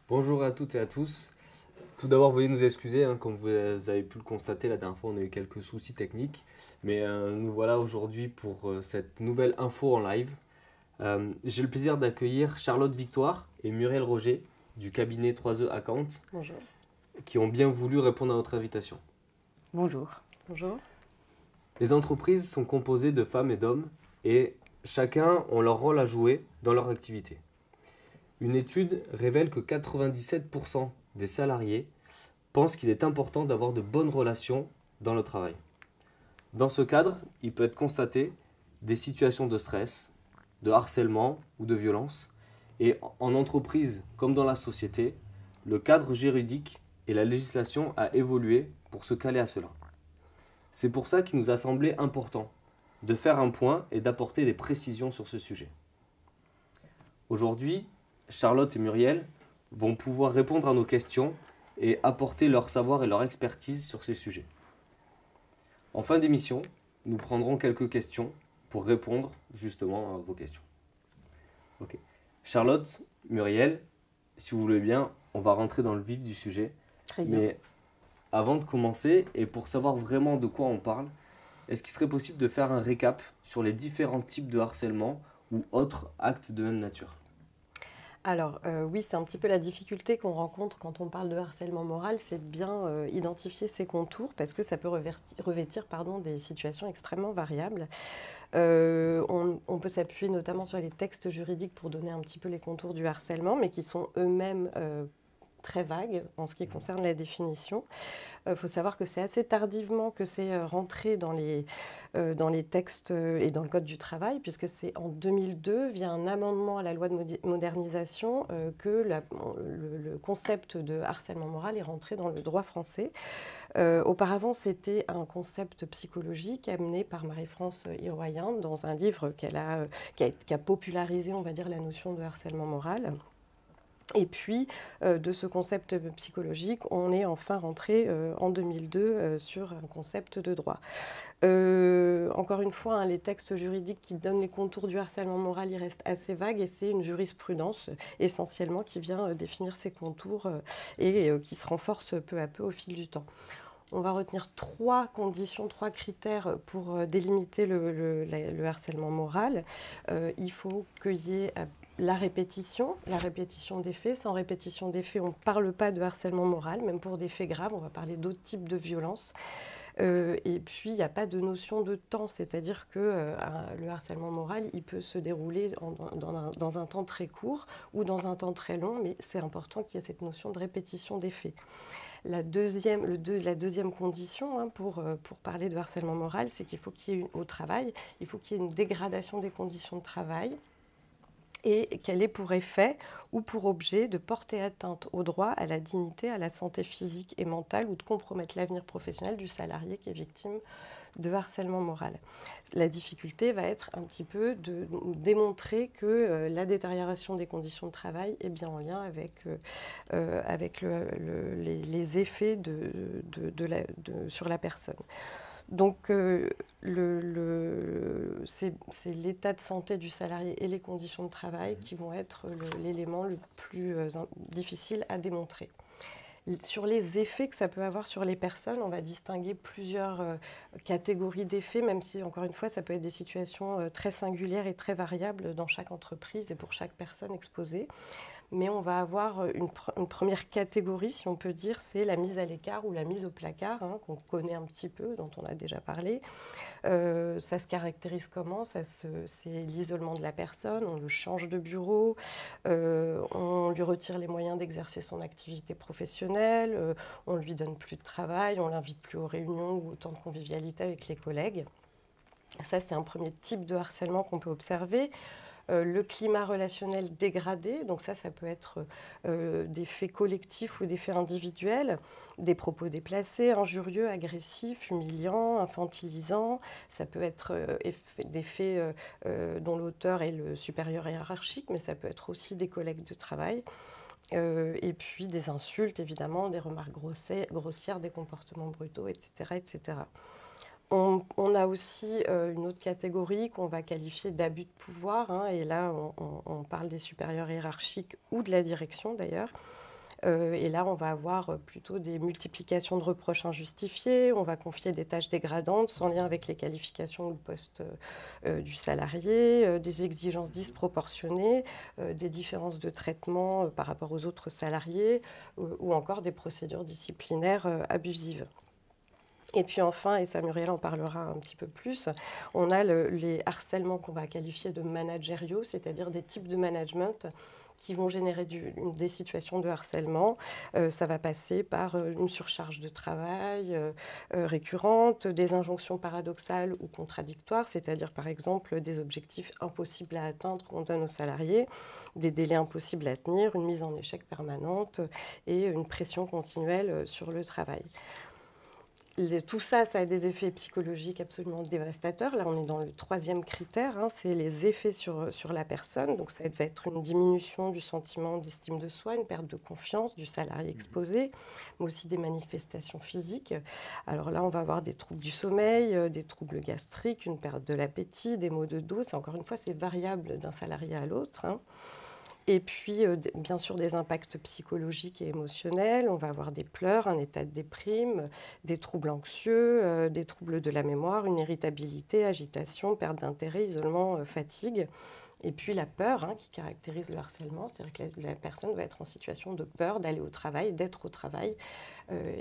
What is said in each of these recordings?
Bonjour à toutes et à tous. Tout d'abord, veuillez nous excuser, comme vous avez pu le constater, la dernière fois on a eu quelques soucis techniques. Mais nous voilà aujourd'hui pour cette nouvelle info en live. J'ai le plaisir d'accueillir Charlotte Victoire et Muriel Roger du cabinet 3E Account Bonjour. qui ont bien voulu répondre à notre invitation. Bonjour. Bonjour. Les entreprises sont composées de femmes et d'hommes et chacun ont leur rôle à jouer dans leur activité. Une étude révèle que 97% des salariés pensent qu'il est important d'avoir de bonnes relations dans le travail. Dans ce cadre, il peut être constaté des situations de stress, de harcèlement ou de violence. Et en entreprise comme dans la société, le cadre juridique et la législation a évolué pour se caler à cela. C'est pour ça qu'il nous a semblé important de faire un point et d'apporter des précisions sur ce sujet. Aujourd'hui, Charlotte et Muriel vont pouvoir répondre à nos questions et apporter leur savoir et leur expertise sur ces sujets. En fin d'émission, nous prendrons quelques questions pour répondre justement à vos questions. Ok. Charlotte, Muriel, si vous voulez bien, on va rentrer dans le vif du sujet. Très bien. Mais avant de commencer, et pour savoir vraiment de quoi on parle, est-ce qu'il serait possible de faire un récap sur les différents types de harcèlement ou autres actes de même nature? Alors, oui, c'est un petit peu la difficulté qu'on rencontre quand on parle de harcèlement moral, c'est de bien identifier ses contours parce que ça peut revêtir des situations extrêmement variables. On peut s'appuyer notamment sur les textes juridiques pour donner un petit peu les contours du harcèlement, mais qui sont eux-mêmes très vagues en ce qui concerne la définition. Il faut savoir que c'est assez tardivement que c'est rentré dans les textes et dans le Code du travail, puisque c'est en 2002, via un amendement à la loi de modernisation, que le concept de harcèlement moral est rentré dans le droit français. Auparavant, c'était un concept psychologique amené par Marie-France Hiroyan dans un livre qui a popularisé, on va dire, la notion de harcèlement moral. Et puis, de ce concept psychologique, on est enfin rentré en 2002 sur un concept de droit. Encore une fois, les textes juridiques qui donnent les contours du harcèlement moral, ils restent assez vagues et c'est une jurisprudence essentiellement qui vient définir ces contours et qui se renforce peu à peu au fil du temps. On va retenir 3 conditions, 3 critères pour délimiter le harcèlement moral. Il faut qu'il y ait la répétition des faits. Sans répétition des faits, on ne parle pas de harcèlement moral, même pour des faits graves, on va parler d'autres types de violences. Et puis, il n'y a pas de notion de temps, c'est-à-dire que le harcèlement moral, il peut se dérouler dans un temps très court ou dans un temps très long, mais c'est important qu'il y ait cette notion de répétition des faits. La deuxième condition pour parler de harcèlement moral, c'est qu'il faut qu'il y ait au travail, il faut qu'il y ait une dégradation des conditions de travail et qu'elle ait pour effet ou pour objet de porter atteinte au droit, à la dignité, à la santé physique et mentale ou de compromettre l'avenir professionnel du salarié qui est victime de harcèlement moral. La difficulté va être un petit peu de démontrer que la détérioration des conditions de travail est bien en lien avec les effets sur la personne. Donc, c'est l'état de santé du salarié et les conditions de travail qui vont être l'élément le plus difficile à démontrer. Sur les effets que ça peut avoir sur les personnes, on va distinguer plusieurs catégories d'effets, même si, encore une fois, ça peut être des situations très singulières et très variables dans chaque entreprise et pour chaque personne exposée. Mais on va avoir une première catégorie, si on peut dire, c'est la mise à l'écart ou la mise au placard, qu'on connaît un petit peu, dont on a déjà parlé. Ça se caractérise comment? C'est l'isolement de la personne, on le change de bureau, on lui retire les moyens d'exercer son activité professionnelle, on ne lui donne plus de travail, on ne l'invite plus aux réunions ou au temps de convivialité avec les collègues. Ça, c'est un premier type de harcèlement qu'on peut observer. Le climat relationnel dégradé, donc ça peut être des faits collectifs ou des faits individuels, des propos déplacés, injurieux, agressifs, humiliants, infantilisants. Ça peut être des faits dont l'auteur est le supérieur hiérarchique, mais ça peut être aussi des collègues de travail. Et puis des insultes, évidemment, des remarques grossières, des comportements brutaux, etc. etc. On a aussi une autre catégorie qu'on va qualifier d'abus de pouvoir, et là on parle des supérieurs hiérarchiques ou de la direction d'ailleurs. Et là, on va avoir plutôt des multiplications de reproches injustifiés, on va confier des tâches dégradantes sans lien avec les qualifications ou le poste du salarié, des exigences disproportionnées, des différences de traitement par rapport aux autres salariés, ou encore des procédures disciplinaires abusives. Et puis enfin, et ça Muriel en parlera un petit peu plus, on a les harcèlements qu'on va qualifier de managériaux, c'est-à-dire des types de management qui vont générer des situations de harcèlement. Ça va passer par une surcharge de travail récurrente, des injonctions paradoxales ou contradictoires, c'est-à-dire par exemple des objectifs impossibles à atteindre qu'on donne aux salariés, des délais impossibles à tenir, une mise en échec permanente et une pression continuelle sur le travail. Tout ça, ça a des effets psychologiques absolument dévastateurs. Là, on est dans le troisième critère, hein, c'est les effets sur la personne. Donc, ça va être une diminution du sentiment d'estime de soi, une perte de confiance du salarié exposé, mais aussi des manifestations physiques. Alors là, on va avoir des troubles du sommeil, des troubles gastriques, une perte de l'appétit, des maux de dos. Encore une fois, c'est variable d'un salarié à l'autre, hein. Et puis, bien sûr, des impacts psychologiques et émotionnels. On va avoir des pleurs, un état de déprime, des troubles anxieux, des troubles de la mémoire, une irritabilité, agitation, perte d'intérêt, isolement, fatigue. Et puis la peur, hein, qui caractérise le harcèlement, c'est-à-dire que la personne va être en situation de peur d'aller au travail, d'être au travail,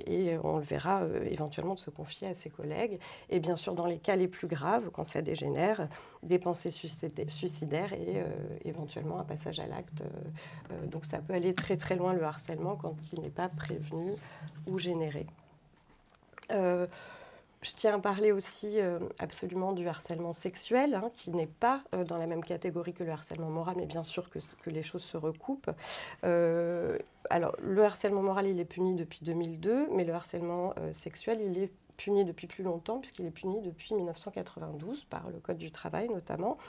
et on le verra éventuellement de se confier à ses collègues. Et bien sûr, dans les cas les plus graves, quand ça dégénère, des pensées suicidaires et éventuellement un passage à l'acte. Donc ça peut aller très très loin le harcèlement quand il n'est pas prévenu ou généré. Je tiens à parler aussi absolument du harcèlement sexuel, hein, qui n'est pas dans la même catégorie que le harcèlement moral, mais bien sûr que les choses se recoupent. Alors, le harcèlement moral, il est puni depuis 2002, mais le harcèlement sexuel, il est puni depuis plus longtemps, puisqu'il est puni depuis 1992, par le Code du travail notamment.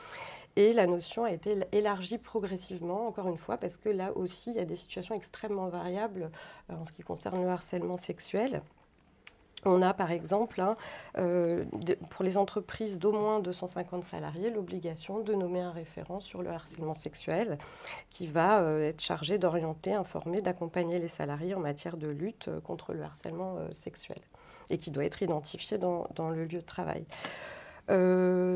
Et la notion a été élargie progressivement, encore une fois, parce que là aussi, il y a des situations extrêmement variables en ce qui concerne le harcèlement sexuel. On a par exemple, hein, pour les entreprises d'au moins 250 salariés, l'obligation de nommer un référent sur le harcèlement sexuel qui va être chargé d'orienter, informer, d'accompagner les salariés en matière de lutte contre le harcèlement sexuel et qui doit être identifié dans le lieu de travail.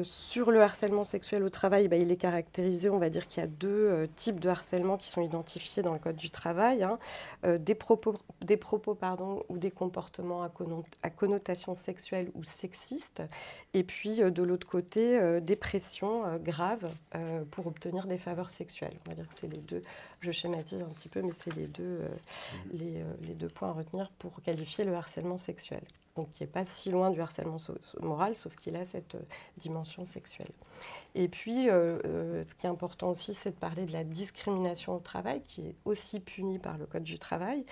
Sur le harcèlement sexuel au travail, il est caractérisé, on va dire qu'il y a deux types de harcèlement qui sont identifiés dans le Code du travail, hein. Des propos ou des comportements à connotation sexuelle ou sexiste, et puis de l'autre côté, des pressions graves pour obtenir des faveurs sexuelles. On va dire que c'est les deux, je schématise un petit peu, mais c'est les deux points à retenir pour qualifier le harcèlement sexuel. Donc qui n'est pas si loin du harcèlement moral, sauf qu'il a cette dimension sexuelle. Et puis, ce qui est important aussi, c'est de parler de la discrimination au travail, qui est aussi punie par le Code du travail.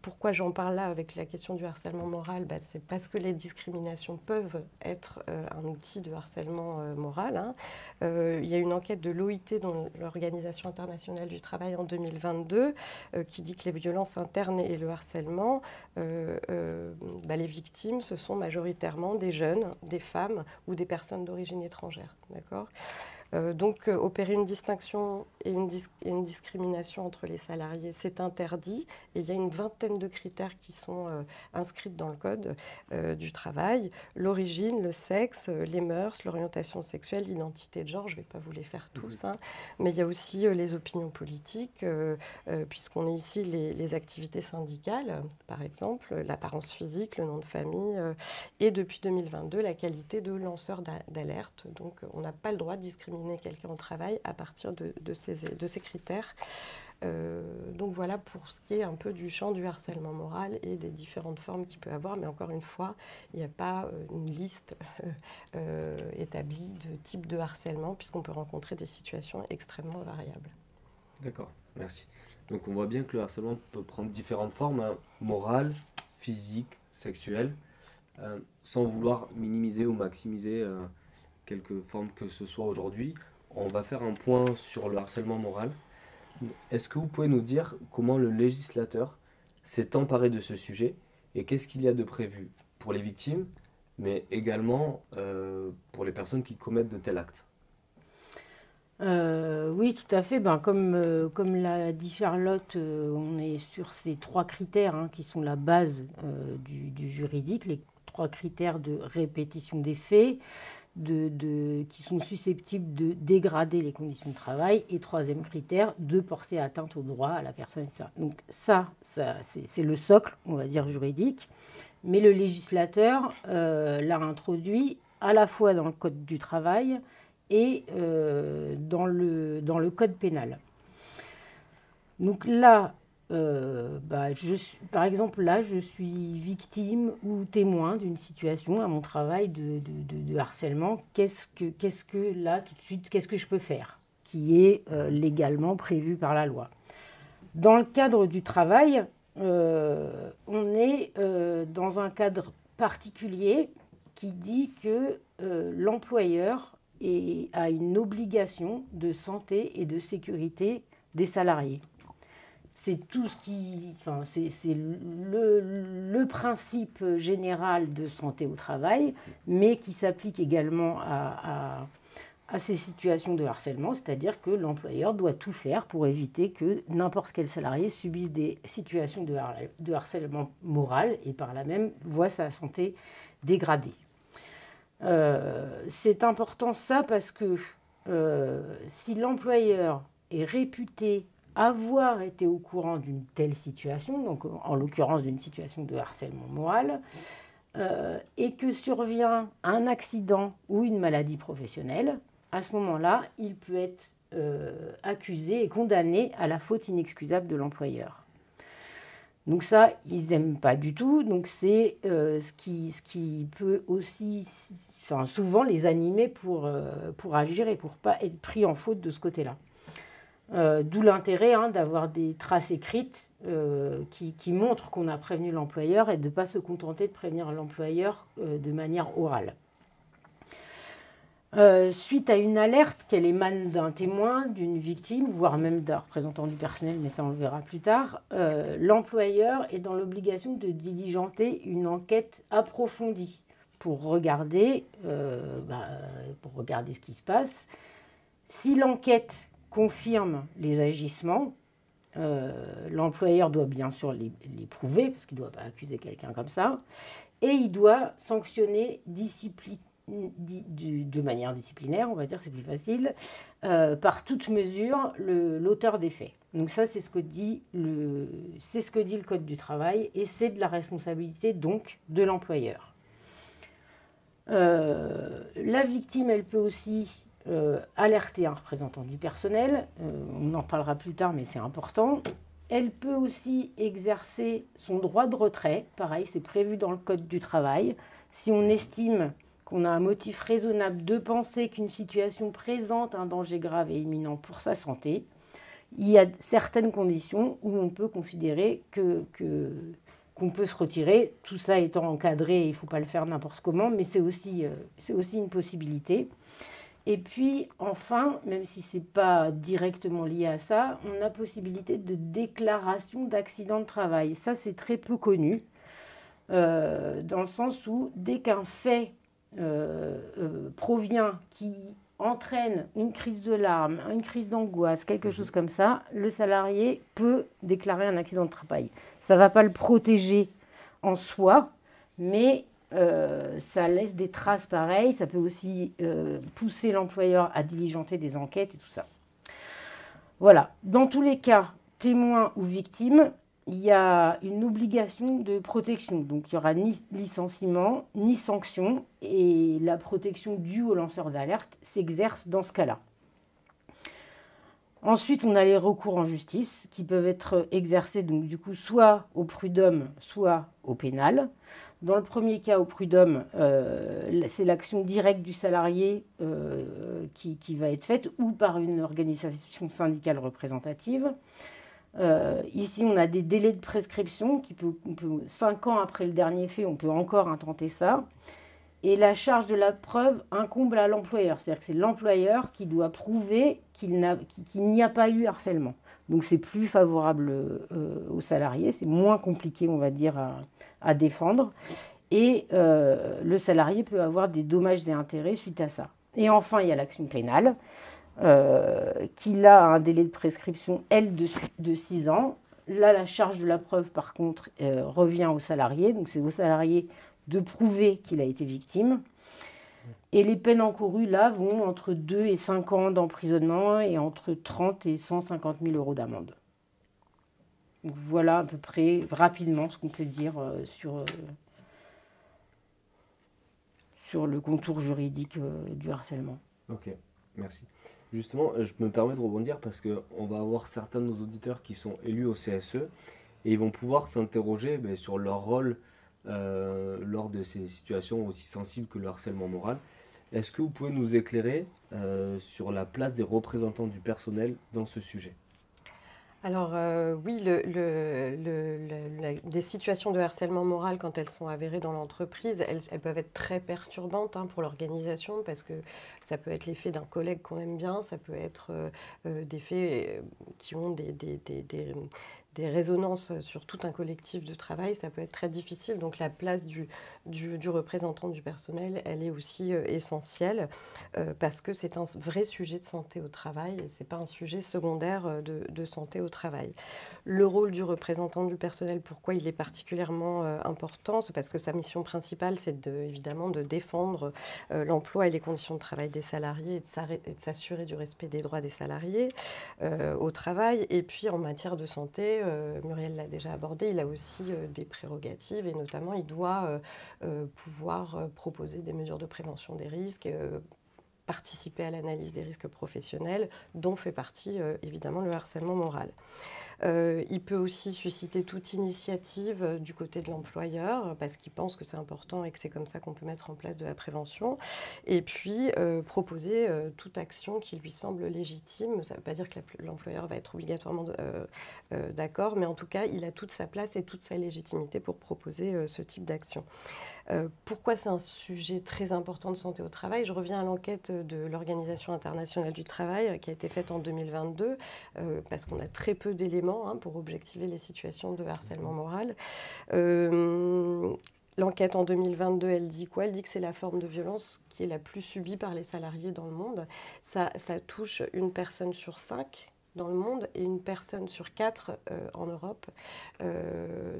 Pourquoi j'en parle là avec la question du harcèlement moral? C'est parce que les discriminations peuvent être un outil de harcèlement moral, hein. Il y a une enquête de l'OIT, l'Organisation internationale du travail, en 2022, qui dit que les violences internes et le harcèlement, les victimes, ce sont majoritairement des jeunes, des femmes ou des personnes d'origine étrangère. D'accord ? Donc, opérer une distinction et une discrimination entre les salariés, c'est interdit. Et il y a une vingtaine de critères qui sont inscrits dans le Code du travail. L'origine, le sexe, les mœurs, l'orientation sexuelle, l'identité de genre. Je ne vais pas vous les faire tous, hein. Mais il y a aussi les opinions politiques, puisqu'on est ici les activités syndicales, par exemple, l'apparence physique, le nom de famille, et depuis 2022, la qualité de lanceur d'alerte. Donc, on n'a pas le droit de discriminer quelqu'un au travail à partir de ces critères. Donc voilà pour ce qui est un peu du champ du harcèlement moral et des différentes formes qu'il peut avoir. Mais encore une fois, il n'y a pas une liste établie de types de harcèlement, puisqu'on peut rencontrer des situations extrêmement variables. D'accord, merci. Donc on voit bien que le harcèlement peut prendre différentes formes, hein, morales, physiques, sexuelles, sans vouloir minimiser ou maximiser quelque forme que ce soit aujourd'hui. On va faire un point sur le harcèlement moral. Est-ce que vous pouvez nous dire comment le législateur s'est emparé de ce sujet et qu'est-ce qu'il y a de prévu pour les victimes, mais également pour les personnes qui commettent de tels actes? Oui, tout à fait. Ben, comme l'a dit Charlotte, on est sur ces 3 critères hein, qui sont la base du juridique, les 3 critères de répétition des faits, qui sont susceptibles de dégrader les conditions de travail, et troisième critère, de porter atteinte au droit à la personne, etc. Donc c'est le socle, on va dire, juridique, mais le législateur l'a introduit à la fois dans le Code du travail et dans le Code pénal. Donc là, par exemple, là, je suis victime ou témoin d'une situation à mon travail de harcèlement. Qu'est-ce que là, tout de suite, qu'est-ce que je peux faire qui est légalement prévu par la loi? Dans le cadre du travail, on est dans un cadre particulier qui dit que l'employeur a une obligation de santé et de sécurité des salariés. C'est tout ce qui, enfin, c'est le principe général de santé au travail, mais qui s'applique également à ces situations de harcèlement, c'est-à-dire que l'employeur doit tout faire pour éviter que n'importe quel salarié subisse des situations de harcèlement moral et par là même voit sa santé dégradée. C'est important ça parce que si l'employeur est réputé avoir été au courant d'une telle situation, donc en l'occurrence d'une situation de harcèlement moral, et que survient un accident ou une maladie professionnelle, à ce moment-là, il peut être accusé et condamné à la faute inexcusable de l'employeur. Donc ça, ils n'aiment pas du tout. Donc c'est ce qui peut aussi, enfin, souvent les animer pour agir et pour ne pas être pris en faute de ce côté-là. D'où l'intérêt d'avoir des traces écrites qui montrent qu'on a prévenu l'employeur et de ne pas se contenter de prévenir l'employeur de manière orale. Suite à une alerte qu'elle émane d'un témoin, d'une victime, voire même d'un représentant du personnel, mais ça on le verra plus tard, l'employeur est dans l'obligation de diligenter une enquête approfondie pour regarder ce qui se passe. Si l'enquête confirme les agissements, l'employeur doit bien sûr les prouver, parce qu'il ne doit pas accuser quelqu'un comme ça, et il doit sanctionner de manière disciplinaire, on va dire, c'est plus facile, par toute mesure, l'auteur des faits. Donc ça, c'est ce que dit le Code du travail, et c'est de la responsabilité donc de l'employeur. La victime, elle peut aussi alerter un représentant du personnel, on en parlera plus tard, mais c'est important. Elle peut aussi exercer son droit de retrait, pareil, c'est prévu dans le Code du travail. Si on estime qu'on a un motif raisonnable de penser qu'une situation présente un danger grave et imminent pour sa santé, il y a certaines conditions où on peut considérer qu'on peut se retirer, tout ça étant encadré, il ne faut pas le faire n'importe comment, mais c'est aussi une possibilité. Et puis, enfin, même si ce n'est pas directement lié à ça, on a possibilité de déclaration d'accident de travail. Ça, c'est très peu connu, dans le sens où dès qu'un fait provient, qui entraîne une crise de larmes, une crise d'angoisse, quelque chose comme ça, le salarié peut déclarer un accident de travail. Ça ne va pas le protéger en soi, mais ça laisse des traces pareilles. Ça peut aussi pousser l'employeur à diligenter des enquêtes et tout ça. Voilà. Dans tous les cas, témoin ou victime, il y a une obligation de protection. Donc, il n'y aura ni licenciement, ni sanction. Et la protection due au lanceur d'alerte s'exerce dans ce cas-là. Ensuite, on a les recours en justice qui peuvent être exercés, donc, du coup, soit au prud'homme, soit au pénal. Dans le premier cas, au prud'homme, c'est l'action directe du salarié qui va être faite ou par une organisation syndicale représentative. Ici, on a des délais de prescription qui peut 5 ans après le dernier fait, on peut encore intenter ça. Et la charge de la preuve incombe à l'employeur. C'est-à-dire que c'est l'employeur qui doit prouver qu'il n'y a pas eu harcèlement. Donc c'est plus favorable aux salariés, c'est moins compliqué, on va dire, à défendre. Et le salarié peut avoir des dommages et intérêts suite à ça. Et enfin, il y a l'action pénale. qu'il a un délai de prescription, elle, de 6 ans. Là, la charge de la preuve, par contre, revient au salarié. Donc, c'est au salarié de prouver qu'il a été victime. Et les peines encourues, là, vont entre 2 et 5 ans d'emprisonnement et entre 30 et 150 000 euros d'amende. Donc, voilà à peu près, rapidement, ce qu'on peut dire sur le contour juridique du harcèlement. Ok, merci. Justement, je me permets de rebondir parce qu'on va avoir certains de nos auditeurs qui sont élus au CSE et ils vont pouvoir s'interroger sur leur rôle lors de ces situations aussi sensibles que le harcèlement moral. Est-ce que vous pouvez nous éclairer sur la place des représentants du personnel dans ce sujet ? Alors oui, des situations de harcèlement moral, quand elles sont avérées dans l'entreprise, elles peuvent être très perturbantes pour l'organisation parce que ça peut être l'effet d'un collègue qu'on aime bien, ça peut être des faits qui ont des résonances sur tout un collectif de travail, ça peut être très difficile. Donc la place du représentant du personnel, elle est aussi essentielle parce que c'est un vrai sujet de santé au travail et ce n'est pas un sujet secondaire de santé au travail. Le rôle du représentant du personnel, pourquoi il est particulièrement important? C'est parce que sa mission principale, c'est évidemment de défendre l'emploi et les conditions de travail des salariés et de s'assurer du respect des droits des salariés au travail. Et puis en matière de santé, Muriel l'a déjà abordé, il a aussi des prérogatives et notamment il doit pouvoir proposer des mesures de prévention des risques, participer à l'analyse des risques professionnels, dont fait partie évidemment le harcèlement moral. Il peut aussi susciter toute initiative du côté de l'employeur parce qu'il pense que c'est important et que c'est comme ça qu'on peut mettre en place de la prévention. Et puis proposer toute action qui lui semble légitime. Ça ne veut pas dire que l'employeur va être obligatoirement d'accord, mais en tout cas, il a toute sa place et toute sa légitimité pour proposer ce type d'action. Pourquoi c'est un sujet très important de santé au travail? Je reviens à l'enquête de l'Organisation internationale du travail qui a été faite en 2022 parce qu'on a très peu d'éléments pour objectiver les situations de harcèlement moral. L'enquête en 2022, elle dit quoi? Elle dit que c'est la forme de violence qui est la plus subie par les salariés dans le monde. Ça touche une personne sur 5 dans le monde et une personne sur 4 en Europe.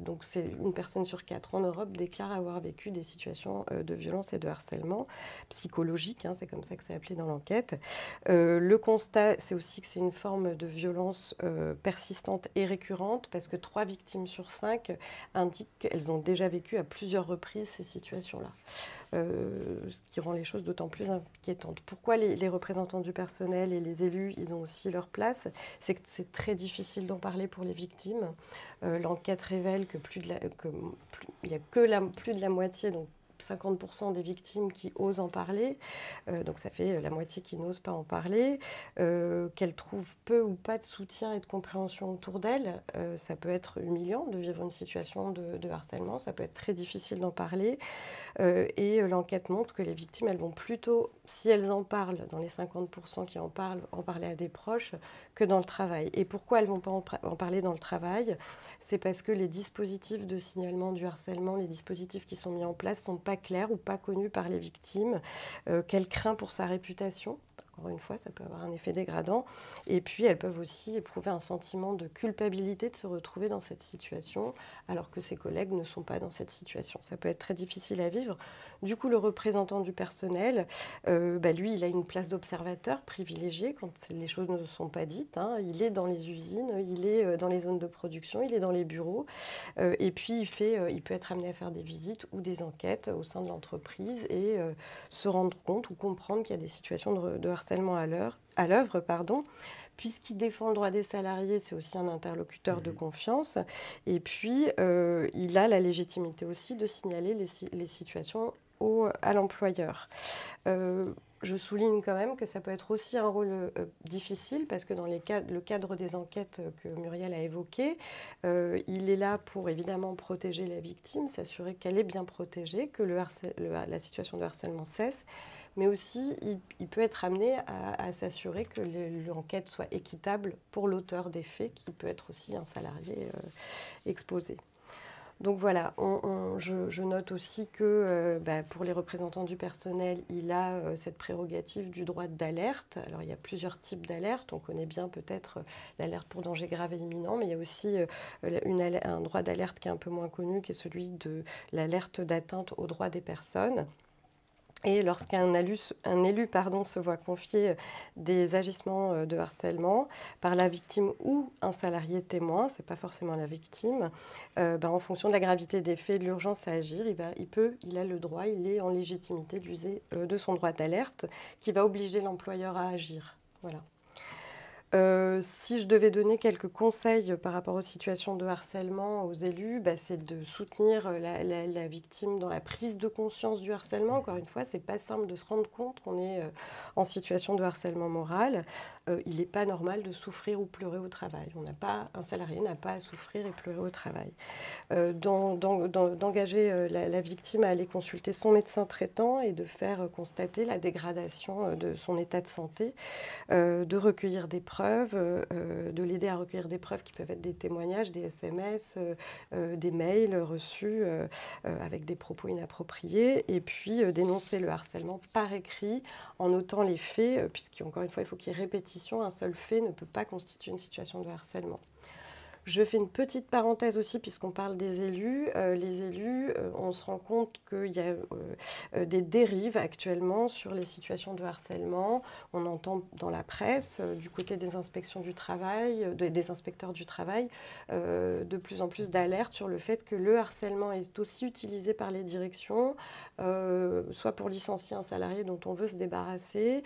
Donc c'est une personne sur 4 en Europe déclare avoir vécu des situations de violence et de harcèlement psychologique, c'est comme ça que c'est appelé dans l'enquête. Le constat, c'est aussi que c'est une forme de violence persistante et récurrente parce que 3 victimes sur 5 indiquent qu'elles ont déjà vécu à plusieurs reprises ces situations-là. Ce qui rend les choses d'autant plus inquiétantes. Pourquoi les représentants du personnel et les élus, ils ont aussi leur place? C'est que c'est très difficile d'en parler pour les victimes. L'enquête révèle que plus de la moitié, donc 50% des victimes qui osent en parler, donc ça fait la moitié qui n'osent pas en parler, qu'elles trouvent peu ou pas de soutien et de compréhension autour d'elles. Ça peut être humiliant de vivre une situation de harcèlement, ça peut être très difficile d'en parler. Et l'enquête montre que les victimes, elles vont plutôt, si elles en parlent, dans les 50% qui en parler à des proches que dans le travail. Et pourquoi elles ne vont pas en parler dans le travail? C'est parce que les dispositifs de signalement du harcèlement, les dispositifs qui sont mis en place ne sont pas clairs ou pas connus par les victimes, qu'elles craignent pour sa réputation. Encore une fois, ça peut avoir un effet dégradant. Et puis, elles peuvent aussi éprouver un sentiment de culpabilité de se retrouver dans cette situation, alors que ses collègues ne sont pas dans cette situation. Ça peut être très difficile à vivre. Du coup, le représentant du personnel, lui, il a une place d'observateur privilégiée quand les choses ne sont pas dites. Il est dans les usines, il est dans les zones de production, il est dans les bureaux. Et puis, il peut être amené à faire des visites ou des enquêtes au sein de l'entreprise et se rendre compte ou comprendre qu'il y a des situations de harcèlement à l'œuvre, puisqu'il défend le droit des salariés, c'est aussi un interlocuteur de confiance. Et puis, il a la légitimité aussi de signaler les situations à l'employeur. Je souligne quand même que ça peut être aussi un rôle difficile parce que dans le cadre des enquêtes que Muriel a évoquées, il est là pour évidemment protéger la victime, s'assurer qu'elle est bien protégée, que la situation de harcèlement cesse, mais aussi il peut être amené à s'assurer que l'enquête soit équitable pour l'auteur des faits, qui peut être aussi un salarié exposé. Donc voilà, je note aussi que pour les représentants du personnel, il a cette prérogative du droit d'alerte. Alors il y a plusieurs types d'alertes. On connaît bien peut-être l'alerte pour danger grave et imminent, mais il y a aussi un droit d'alerte qui est un peu moins connu, qui est celui de l'alerte d'atteinte aux droits des personnes. Et lorsqu'un élu se voit confier des agissements de harcèlement par la victime ou un salarié témoin, ce n'est pas forcément la victime, en fonction de la gravité des faits et de l'urgence à agir, il a le droit, il est en légitimité d'user de son droit d'alerte qui va obliger l'employeur à agir. Voilà. Si je devais donner quelques conseils par rapport aux situations de harcèlement aux élus, c'est de soutenir la victime dans la prise de conscience du harcèlement. Encore une fois, ce n'est pas simple de se rendre compte qu'on est en situation de harcèlement moral. Il n'est pas normal de souffrir ou pleurer au travail. Un salarié n'a pas à souffrir et pleurer au travail. D'engager la victime à aller consulter son médecin traitant et de faire constater la dégradation de son état de santé, de recueillir des preuves, de l'aider à recueillir des preuves qui peuvent être des témoignages, des SMS, des mails reçus avec des propos inappropriés, et puis dénoncer le harcèlement par écrit en notant les faits, puisqu'encore une fois, il faut qu'il y ait répétition. Un seul fait ne peut pas constituer une situation de harcèlement. Je fais une petite parenthèse aussi, puisqu'on parle des élus. Les élus, on se rend compte qu'il y a des dérives actuellement sur les situations de harcèlement. On entend dans la presse, du côté des inspections du travail, des inspecteurs du travail, de plus en plus d'alertes sur le fait que le harcèlement est aussi utilisé par les directions, soit pour licencier un salarié dont on veut se débarrasser,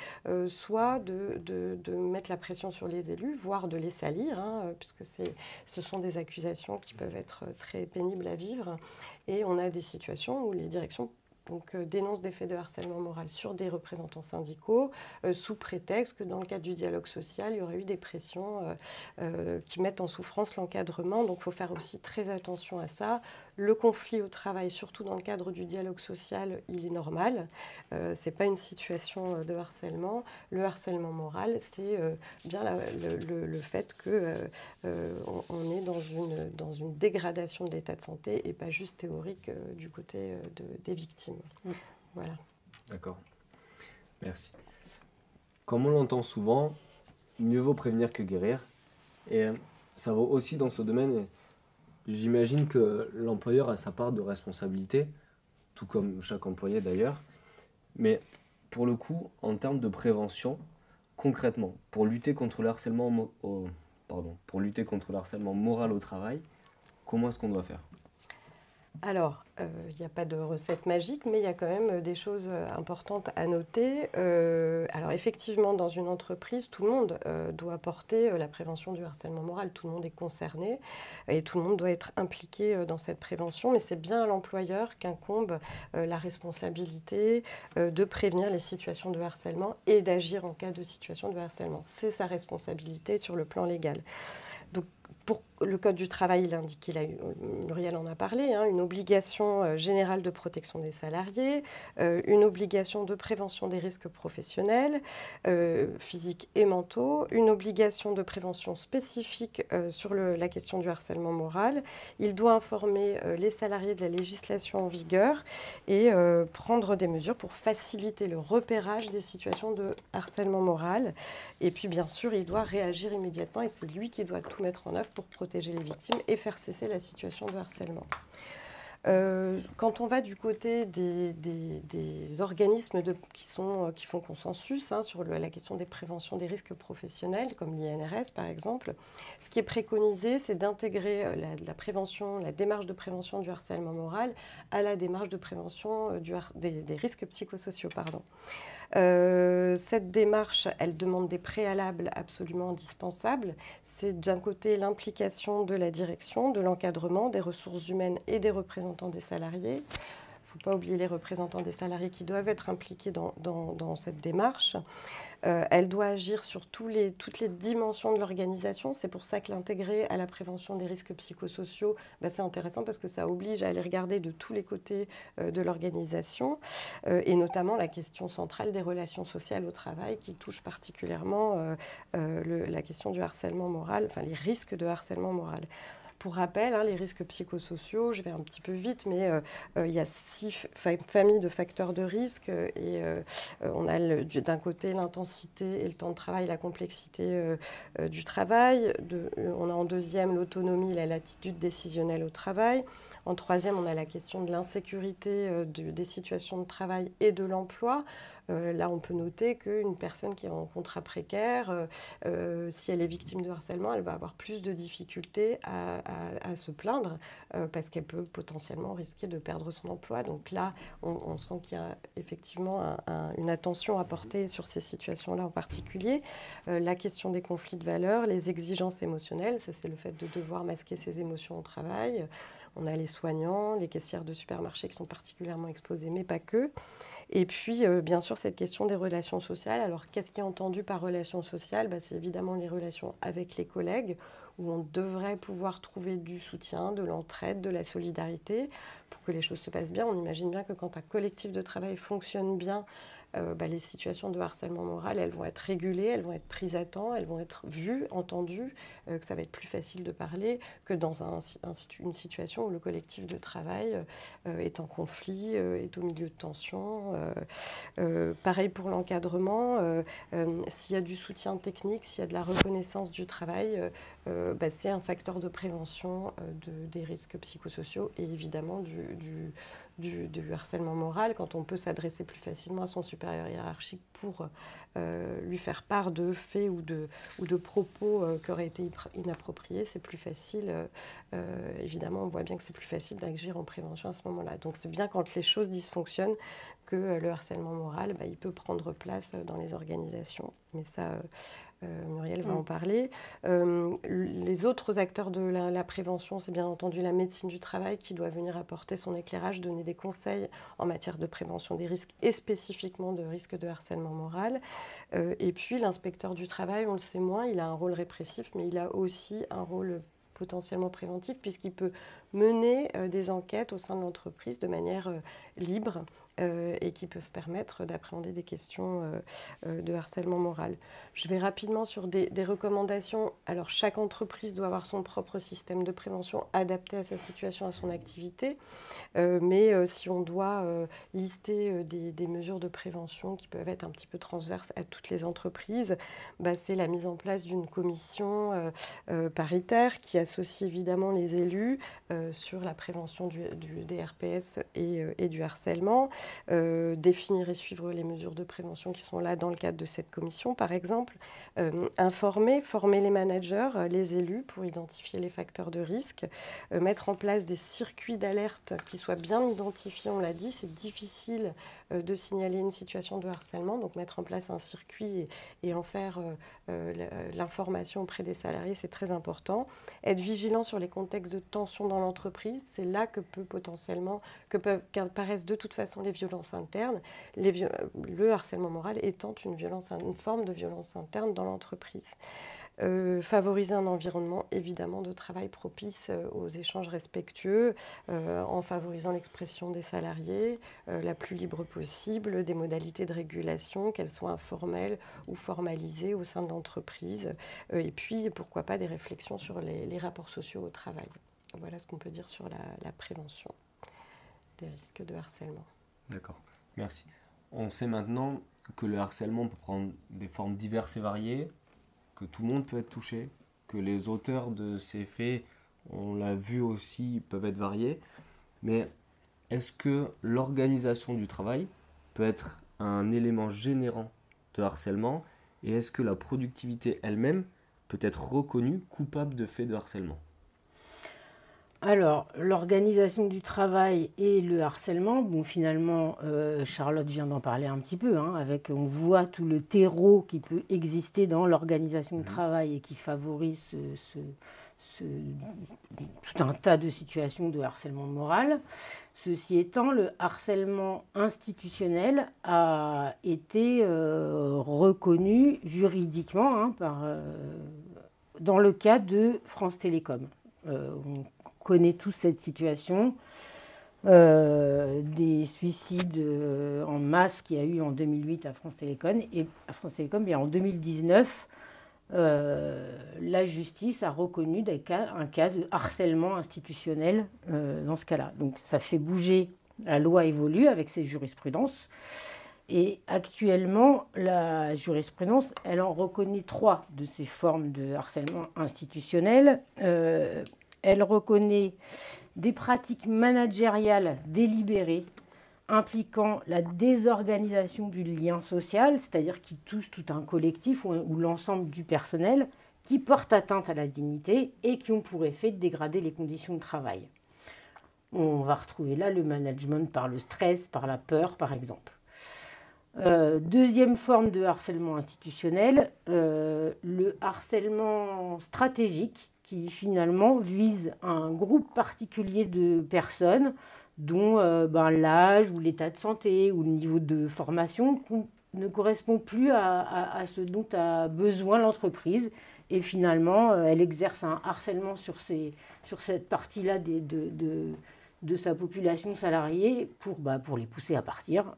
soit de mettre la pression sur les élus, voire de les salir, puisque ce sont des accusations qui peuvent être très pénibles à vivre. Et on a des situations où les directions dénoncent des faits de harcèlement moral sur des représentants syndicaux, sous prétexte que dans le cadre du dialogue social, il y aurait eu des pressions qui mettent en souffrance l'encadrement. Donc il faut faire aussi très attention à ça. Le conflit au travail, surtout dans le cadre du dialogue social, il est normal. Ce n'est pas une situation de harcèlement. Le harcèlement moral, c'est bien le fait qu'on est dans une dégradation de l'état de santé et pas juste théorique du côté des victimes. Voilà. D'accord. Merci. Comme on l'entend souvent, mieux vaut prévenir que guérir. Et ça vaut aussi dans ce domaine. J'imagine que l'employeur a sa part de responsabilité, tout comme chaque employé d'ailleurs. Mais pour le coup, en termes de prévention, concrètement, pour lutter contre le harcèlement moral au travail, comment est-ce qu'on doit faire ? Alors, il n'y a pas de recette magique, mais il y a quand même des choses importantes à noter. Alors effectivement, dans une entreprise, tout le monde doit porter la prévention du harcèlement moral. Tout le monde est concerné et tout le monde doit être impliqué dans cette prévention. Mais c'est bien à l'employeur qu'incombe la responsabilité de prévenir les situations de harcèlement et d'agir en cas de situation de harcèlement. C'est sa responsabilité sur le plan légal. Donc, pour le Code du travail, il indique, Muriel en a parlé, une obligation générale de protection des salariés, une obligation de prévention des risques professionnels, physiques et mentaux, une obligation de prévention spécifique sur la question du harcèlement moral. Il doit informer les salariés de la législation en vigueur et prendre des mesures pour faciliter le repérage des situations de harcèlement moral. Et puis, bien sûr, il doit réagir immédiatement et c'est lui qui doit tout mettre en œuvre pour protéger les victimes et faire cesser la situation de harcèlement. Quand on va du côté des organismes qui font consensus sur la question des préventions des risques professionnels, comme l'INRS par exemple, ce qui est préconisé, c'est d'intégrer la démarche de prévention du harcèlement moral à la démarche de prévention des risques psychosociaux. Cette démarche, elle demande des préalables absolument indispensables. C'est d'un côté l'implication de la direction, de l'encadrement, des ressources humaines et des représentants des salariés. Il ne faut pas oublier les représentants des salariés qui doivent être impliqués dans cette démarche. Elle doit agir sur toutes les dimensions de l'organisation. C'est pour ça que l'intégrer à la prévention des risques psychosociaux, c'est intéressant parce que ça oblige à aller regarder de tous les côtés de l'organisation et notamment la question centrale des relations sociales au travail qui touche particulièrement la question du harcèlement moral, enfin les risques de harcèlement moral. pour rappel, hein, les risques psychosociaux, je vais un petit peu vite, mais il y a 6 familles de facteurs de risque et on a d'un côté l'intensité et le temps de travail, la complexité du travail. On a en deuxième l'autonomie, la latitude décisionnelle au travail. En troisième, on a la question de l'insécurité des situations de travail et de l'emploi. Là, on peut noter qu'une personne qui est en contrat précaire, si elle est victime de harcèlement, elle va avoir plus de difficultés à se plaindre parce qu'elle peut potentiellement risquer de perdre son emploi. Donc là, on sent qu'il y a effectivement une attention à porter sur ces situations-là en particulier. La question des conflits de valeurs, les exigences émotionnelles, ça c'est le fait de devoir masquer ses émotions au travail. On a les soignants, les caissières de supermarchés qui sont particulièrement exposés, mais pas que. Et puis, bien sûr, cette question des relations sociales. Alors, qu'est-ce qui est entendu par relations sociales ? C'est évidemment les relations avec les collègues, où on devrait pouvoir trouver du soutien, de l'entraide, de la solidarité, pour que les choses se passent bien. On imagine bien que quand un collectif de travail fonctionne bien, les situations de harcèlement moral, elles vont être régulées, elles vont être prises à temps, elles vont être vues, entendues, que ça va être plus facile de parler que dans une situation où le collectif de travail est en conflit, est au milieu de tensions. Pareil pour l'encadrement, s'il y a du soutien technique, s'il y a de la reconnaissance du travail, c'est un facteur de prévention des risques psychosociaux et évidemment du harcèlement moral, quand on peut s'adresser plus facilement à son supérieur hiérarchique pour lui faire part de faits ou de propos qui auraient été inappropriés, c'est plus facile. Évidemment, on voit bien que c'est plus facile d'agir en prévention à ce moment-là. Donc c'est bien quand les choses dysfonctionnent que le harcèlement moral, il peut prendre place dans les organisations. Mais ça, Muriel va en parler. Les autres acteurs de la prévention, c'est bien entendu la médecine du travail qui doit venir apporter son éclairage, donner des conseils en matière de prévention des risques et spécifiquement de risques de harcèlement moral. Et puis l'inspecteur du travail, on le sait moins, il a un rôle répressif, mais il a aussi un rôle potentiellement préventif puisqu'il peut mener des enquêtes au sein de l'entreprise de manière libre et qui peuvent permettre d'appréhender des questions de harcèlement moral. Je vais rapidement sur des recommandations. Alors, chaque entreprise doit avoir son propre système de prévention adapté à sa situation, à son activité. Mais si on doit lister des mesures de prévention qui peuvent être un petit peu transverses à toutes les entreprises, c'est la mise en place d'une commission paritaire qui associe évidemment les élus sur la prévention des RPS et du harcèlement, définir et suivre les mesures de prévention qui sont là dans le cadre de cette commission, par exemple, former les managers, les élus pour identifier les facteurs de risque, mettre en place des circuits d'alerte qui soient bien identifiés, on l'a dit, c'est difficile de signaler une situation de harcèlement, donc mettre en place un circuit et en faire l'information auprès des salariés, c'est très important. Être vigilant sur les contextes de tension dans l'entreprise, c'est là qu'apparaissent de toute façon les violences internes, le harcèlement moral étant une forme de violence interne dans l'entreprise. Favoriser un environnement évidemment de travail propice aux échanges respectueux en favorisant l'expression des salariés la plus libre possible, des modalités de régulation, qu'elles soient informelles ou formalisées au sein de l'entreprise, et puis pourquoi pas des réflexions sur les rapports sociaux au travail. Voilà ce qu'on peut dire sur la prévention des risques de harcèlement. D'accord, merci. On sait maintenant que le harcèlement peut prendre des formes diverses et variées, que tout le monde peut être touché, que les auteurs de ces faits, on l'a vu aussi, peuvent être variés. Mais est-ce que l'organisation du travail peut être un élément générant de harcèlement et est-ce que la productivité elle-même peut être reconnue coupable de faits de harcèlement ? Alors, l'organisation du travail et le harcèlement, finalement, Charlotte vient d'en parler un petit peu, on voit tout le terreau qui peut exister dans l'organisation du travail et qui favorise tout un tas de situations de harcèlement moral. Ceci étant, le harcèlement institutionnel a été reconnu juridiquement dans le cas de France Télécom. On connaît tous cette situation des suicides en masse qu'il y a eu en 2008 à France Télécom et en 2019 la justice a reconnu un cas de harcèlement institutionnel dans ce cas-là. Donc ça fait bouger, la loi évolue avec ses jurisprudences. Et actuellement, la jurisprudence, elle en reconnaît 3 de ces formes de harcèlement institutionnel. Elle reconnaît des pratiques managériales délibérées impliquant la désorganisation du lien social, c'est-à-dire qui touche tout un collectif ou l'ensemble du personnel, qui portent atteinte à la dignité et qui ont pour effet de dégrader les conditions de travail. On va retrouver là le management par le stress, par la peur, par exemple. Deuxième forme de harcèlement institutionnel, le harcèlement stratégique, qui finalement vise un groupe particulier de personnes dont l'âge ou l'état de santé ou le niveau de formation ne correspond plus à ce dont a besoin l'entreprise. Et finalement, elle exerce un harcèlement sur cette partie-là de sa population salariée pour les pousser à partir,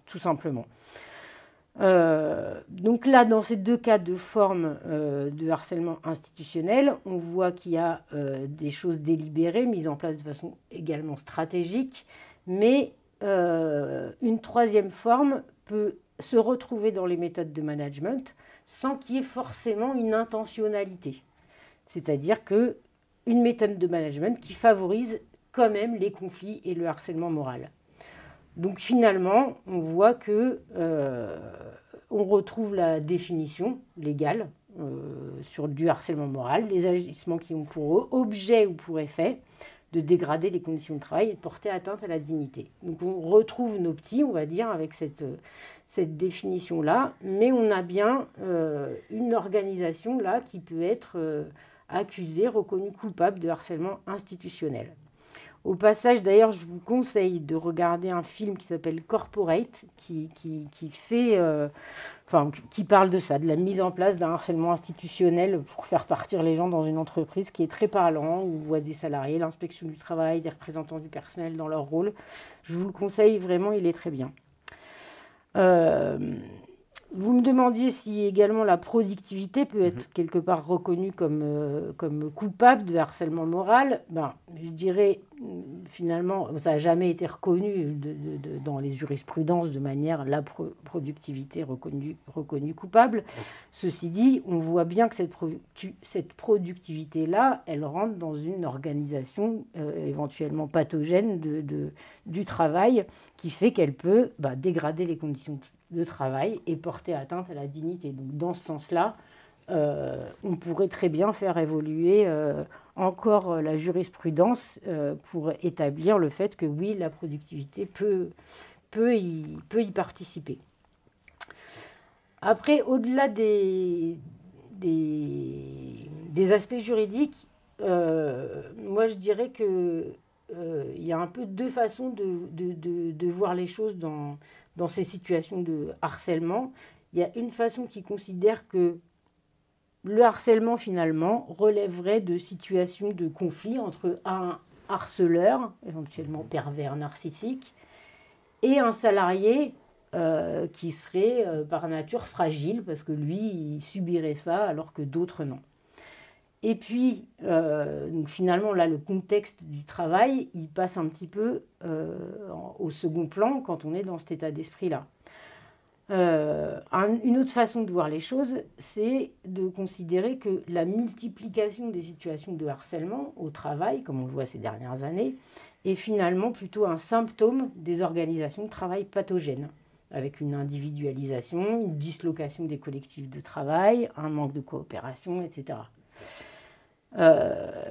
tout simplement. Donc là, dans ces 2 cas de forme de harcèlement institutionnel, on voit qu'il y a des choses délibérées, mises en place de façon également stratégique, mais une 3e forme peut se retrouver dans les méthodes de management sans qu'il y ait forcément une intentionnalité. C'est-à-dire qu'une méthode de management qui favorise quand même les conflits et le harcèlement moral. Donc finalement, on voit que on retrouve la définition légale sur du harcèlement moral, les agissements qui ont pour objet ou pour effet de dégrader les conditions de travail et de porter atteinte à la dignité. Donc on retrouve nos petits, on va dire, avec cette définition-là, mais on a bien une organisation là qui peut être accusée, reconnue coupable de harcèlement institutionnel. Au passage, d'ailleurs, je vous conseille de regarder un film qui s'appelle Corporate, qui parle de ça, de la mise en place d'un harcèlement institutionnel pour faire partir les gens dans une entreprise, qui est très parlant, où on voit des salariés, l'inspection du travail, des représentants du personnel dans leur rôle. Je vous le conseille vraiment, il est très bien. Vous me demandiez si également la productivité peut être quelque part reconnue comme coupable de harcèlement moral. Je dirais finalement, ça n'a jamais été reconnu dans les jurisprudences de manière la productivité reconnue coupable. Ceci dit, on voit bien que cette productivité-là, elle rentre dans une organisation éventuellement pathogène du travail qui fait qu'elle peut dégrader les conditions de travail et porter atteinte à la dignité. Donc, dans ce sens-là, on pourrait très bien faire évoluer encore la jurisprudence pour établir le fait que oui, la productivité peut y participer. Après, au-delà des aspects juridiques, moi je dirais que il y a un peu 2 façons de voir les choses dans ces situations de harcèlement. Il y a une façon qui considère que le harcèlement, finalement, relèverait de situations de conflit entre un harceleur, éventuellement pervers narcissique, et un salarié qui serait par nature fragile, parce que lui, il subirait ça alors que d'autres non. Et puis, donc finalement, là, le contexte du travail, il passe un petit peu au second plan quand on est dans cet état d'esprit-là. Une autre façon de voir les choses, c'est de considérer que la multiplication des situations de harcèlement au travail, comme on le voit ces dernières années, est finalement plutôt un symptôme des organisations de travail pathogènes, avec une individualisation, une dislocation des collectifs de travail, un manque de coopération, etc.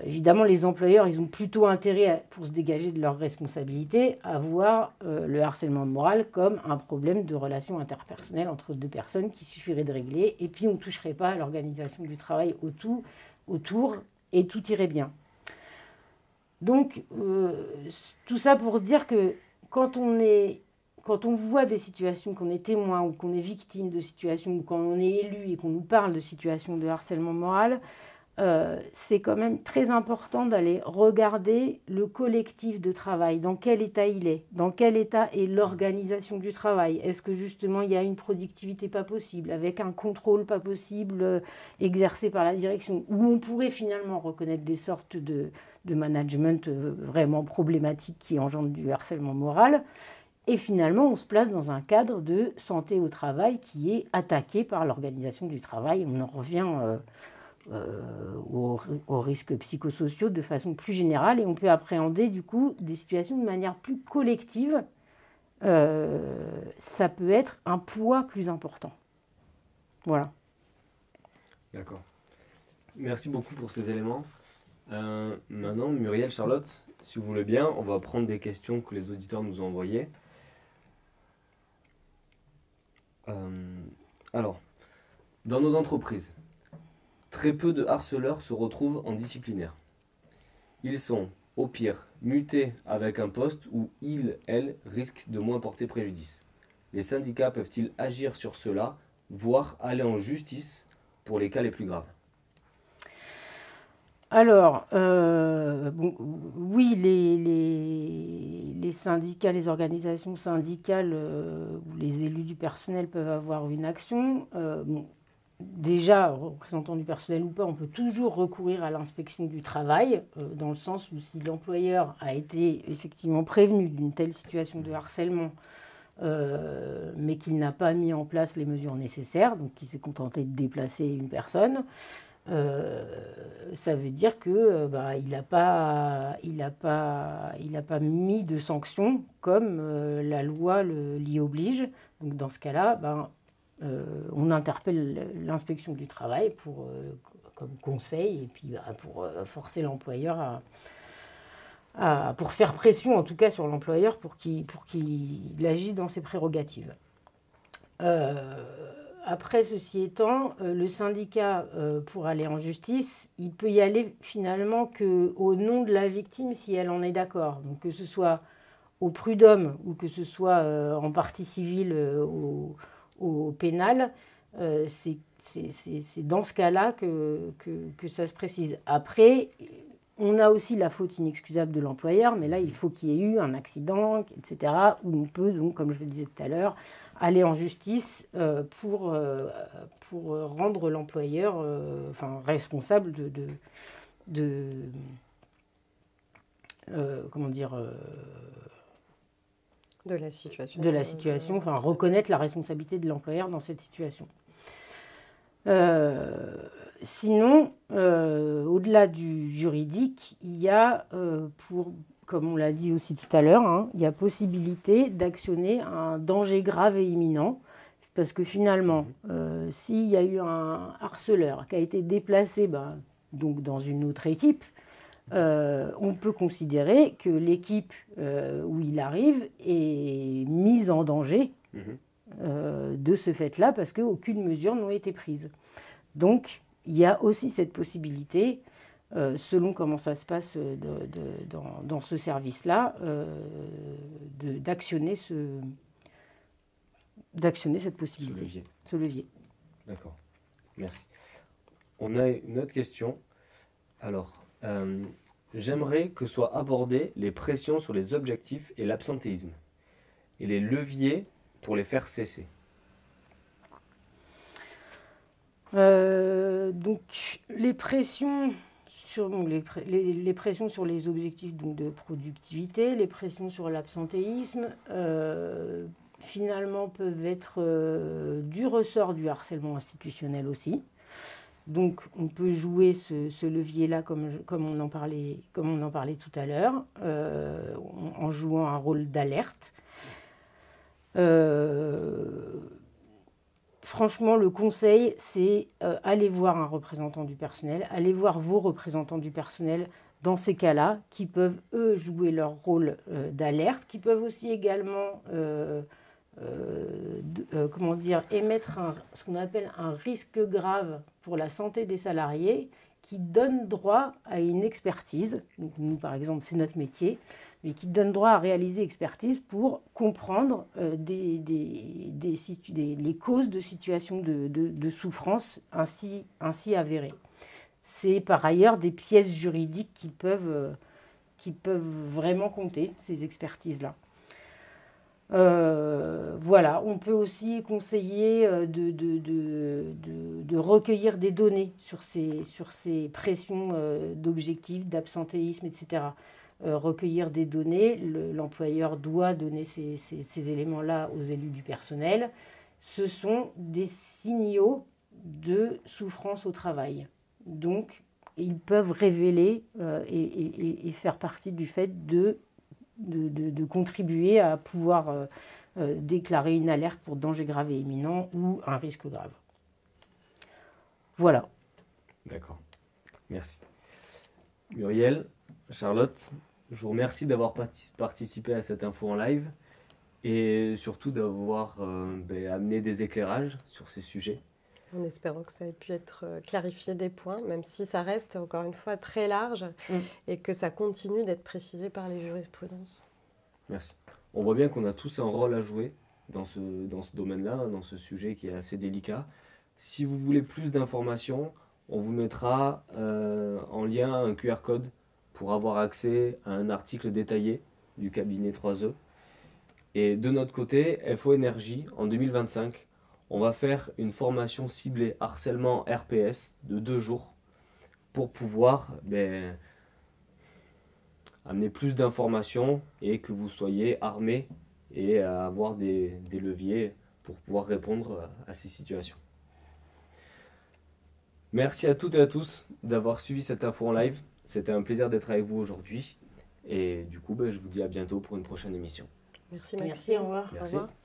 Évidemment, les employeurs, ils ont plutôt intérêt, pour se dégager de leurs responsabilités, à voir le harcèlement moral comme un problème de relation interpersonnelle entre 2 personnes qu'il suffirait de régler, et puis on ne toucherait pas à l'organisation du travail autour et tout irait bien. Donc, tout ça pour dire que quand on voit des situations, qu'on est témoin ou qu'on est victime de situations, ou quand on est élu et qu'on nous parle de situations de harcèlement moral, c'est quand même très important d'aller regarder le collectif de travail, dans quel état il est, dans quel état est l'organisation du travail. Est-ce que justement il y a une productivité pas possible, avec un contrôle pas possible exercé par la direction, où on pourrait finalement reconnaître des sortes de management vraiment problématiques qui engendrent du harcèlement moral. Et finalement, on se place dans un cadre de santé au travail qui est attaqué par l'organisation du travail. On en revient aux risques psychosociaux de façon plus générale et on peut appréhender du coup des situations de manière plus collective. Ça peut être un poids plus important. Voilà. D'accord. Merci beaucoup pour ces éléments. Maintenant, Muriel, Charlotte, si vous voulez bien, on va prendre des questions que les auditeurs nous ont envoyées. Alors, dans nos entreprises, très peu de harceleurs se retrouvent en disciplinaire. Ils sont, au pire, mutés avec un poste où ils, elles, risquent de moins porter préjudice. Les syndicats peuvent-ils agir sur cela, voire aller en justice pour les cas les plus graves? Alors, oui, les syndicats, les organisations syndicales ou les élus du personnel peuvent avoir une action. Déjà, représentant du personnel ou pas, on peut toujours recourir à l'inspection du travail, dans le sens où si l'employeur a été effectivement prévenu d'une telle situation de harcèlement, mais qu'il n'a pas mis en place les mesures nécessaires, donc qu'il s'est contenté de déplacer une personne, ça veut dire que il n'a pas mis de sanctions comme la loi l'y oblige. Donc dans ce cas-là, on interpelle l'inspection du travail comme conseil et puis pour forcer l'employeur pour faire pression en tout cas sur l'employeur pour qu'il agisse dans ses prérogatives. Après, ceci étant, le syndicat, pour aller en justice, il peut y aller finalement qu'au nom de la victime si elle en est d'accord. Donc que ce soit au prud'homme ou que ce soit en partie civile au pénal, c'est dans ce cas-là que ça se précise. Après, on a aussi la faute inexcusable de l'employeur, mais là, il faut qu'il y ait eu un accident, etc., où on peut, donc, comme je le disais tout à l'heure, aller en justice pour rendre l'employeur responsable de la situation. De la situation, reconnaître la responsabilité de l'employeur dans cette situation. Sinon, au-delà du juridique, il y a, comme on l'a dit aussi tout à l'heure, il y a possibilité d'actionner un danger grave et imminent, parce que finalement, s'il y a eu un harceleur qui a été déplacé donc dans une autre équipe, on peut considérer que l'équipe où il arrive est mise en danger de ce fait-là, parce qu'aucune mesure n'a été prise. Donc, il y a aussi cette possibilité, selon comment ça se passe dans ce service-là, d'actionner cette possibilité. Ce levier. D'accord, merci. On a une autre question. Alors, j'aimerais que soient abordées les pressions sur les objectifs et l'absentéisme, et les leviers pour les faire cesser. Donc les pressions sur les pressions sur les objectifs donc, de productivité, les pressions sur l'absentéisme, finalement peuvent être du ressort du harcèlement institutionnel aussi. Donc on peut jouer ce levier-là comme on en parlait tout à l'heure, en jouant un rôle d'alerte. Franchement, le conseil, c'est aller voir un représentant du personnel, aller voir vos représentants du personnel dans ces cas-là, qui peuvent, eux, jouer leur rôle d'alerte, qui peuvent aussi également émettre ce qu'on appelle un risque grave pour la santé des salariés, qui donne droit à une expertise. Donc, nous, par exemple, c'est notre métier, mais qui donne droit à réaliser expertise pour comprendre les causes de situations de souffrance ainsi avérées. c'est par ailleurs des pièces juridiques qui peuvent vraiment compter, ces expertises-là. Voilà, on peut aussi conseiller de recueillir des données sur ces pressions d'objectifs, d'absentéisme, etc. Recueillir des données, l'employeur doit donner ces éléments-là aux élus du personnel. Ce sont des signaux de souffrance au travail. Donc, ils peuvent révéler et faire partie du fait de contribuer à pouvoir déclarer une alerte pour danger grave et imminent ou un risque grave. Voilà. D'accord. Merci. Muriel, Charlotte, je vous remercie d'avoir participé à cette info en live et surtout d'avoir amené des éclairages sur ces sujets. En espérant que ça ait pu être clarifié des points, même si ça reste encore une fois très large et que ça continue d'être précisé par les jurisprudences. Merci. On voit bien qu'on a tous un rôle à jouer dans ce domaine-là, dans ce sujet qui est assez délicat. Si vous voulez plus d'informations, on vous mettra en lien un QR code pour avoir accès à un article détaillé du cabinet 3E. Et de notre côté, FO Énergie, en 2025, on va faire une formation ciblée harcèlement RPS de 2 jours pour pouvoir amener plus d'informations et que vous soyez armés et avoir des leviers pour pouvoir répondre à ces situations. Merci à toutes et à tous d'avoir suivi cette info en live. C'était un plaisir d'être avec vous aujourd'hui. Et du coup, je vous dis à bientôt pour une prochaine émission. Merci Maxime. Merci, au revoir. Merci. Au revoir.